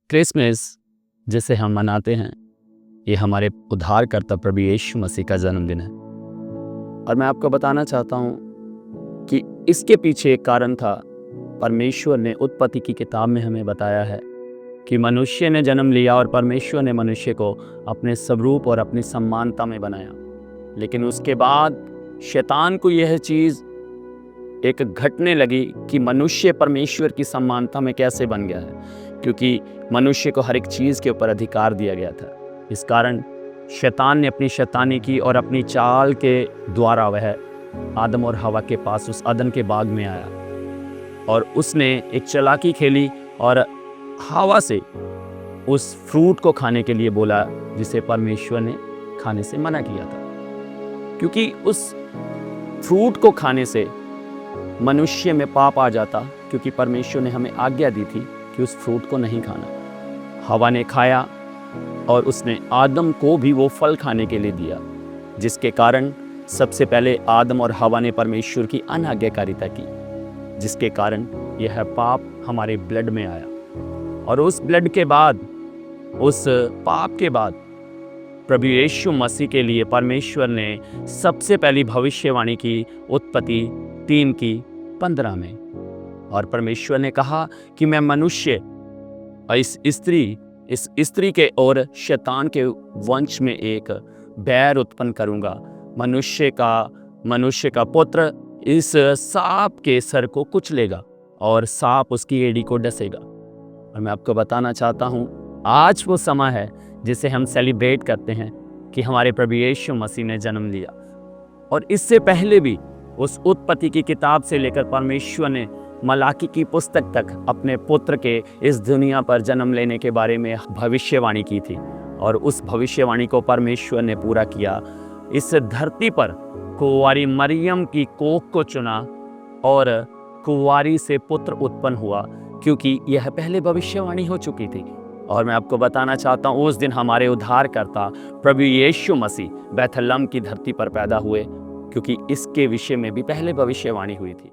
Christmas जिसे हम मनाते हैं, ये हमारे उद्धारकर्ता प्रभु यीशु मसीह का जन्मदिन है। और मैं आपको बताना चाहता हूँ कि इसके पीछे एक कारण था। परमेश्वर ने उत्पत्ति की किताब में हमें बताया है कि मनुष्य ने जन्म लिया और परमेश्वर ने मनुष्य को अपने स्वरूप और अपनी समानता में बनाया। लेकिन उसके बाद शैतान को यह चीज़ एक घटने लगी कि मनुष्य परमेश्वर की समानता में कैसे बन गया है, क्योंकि मनुष्य को हर एक चीज़ के ऊपर अधिकार दिया गया था। इस कारण शैतान ने अपनी शैतानी की और अपनी चाल के द्वारा वह आदम और हवा के पास उस अदन के बाग में आया और उसने एक चालाकी खेली और हवा से उस फ्रूट को खाने के लिए बोला जिसे परमेश्वर ने खाने से मना किया था, क्योंकि उस फ्रूट को खाने से मनुष्य में पाप आ जाता, क्योंकि परमेश्वर ने हमें आज्ञा दी थी कि उस फ्रूट को नहीं खाना। हवा ने खाया और उसने आदम को भी वो फल खाने के लिए दिया, जिसके कारण सबसे पहले आदम और हवा ने परमेश्वर की अनाज्ञाकारिता की, जिसके कारण यह पाप हमारे ब्लड में आया। और उस ब्लड के बाद, उस पाप के बाद प्रभु यीशु मसीह के लिए परमेश्वर ने सबसे पहली भविष्यवाणी की उत्पत्ति 3:15 में। और परमेश्वर ने कहा कि मैं मनुष्य इस स्त्री के और शैतान के वंश में एक बैर उत्पन्न करूंगा। मनुष्य का पुत्र इस सांप के सर को कुचलेगा और सांप उसकी एड़ी को डसेगा। और मैं आपको बताना चाहता हूं, आज वो समय है जिसे हम सेलिब्रेट करते हैं कि हमारे प्रभु यीशु मसीह ने जन्म लिया। और इससे पहले भी उस उत्पत्ति की किताब से लेकर परमेश्वर ने मलाकी की पुस्तक तक अपने पुत्र के इस दुनिया पर जन्म लेने के बारे में भविष्यवाणी की थी, और उस भविष्यवाणी को परमेश्वर ने पूरा किया। इस धरती पर कुंवारी मरियम की कोख को चुना और कुंवारी से पुत्र उत्पन्न हुआ, क्योंकि यह पहले भविष्यवाणी हो चुकी थी। और मैं आपको बताना चाहता हूँ, उस दिन हमारे उद्धारकर्ता प्रभु यीशु मसीह बैथलहम की धरती पर पैदा हुए, क्योंकि इसके विषय में भी पहले भविष्यवाणी हुई थी।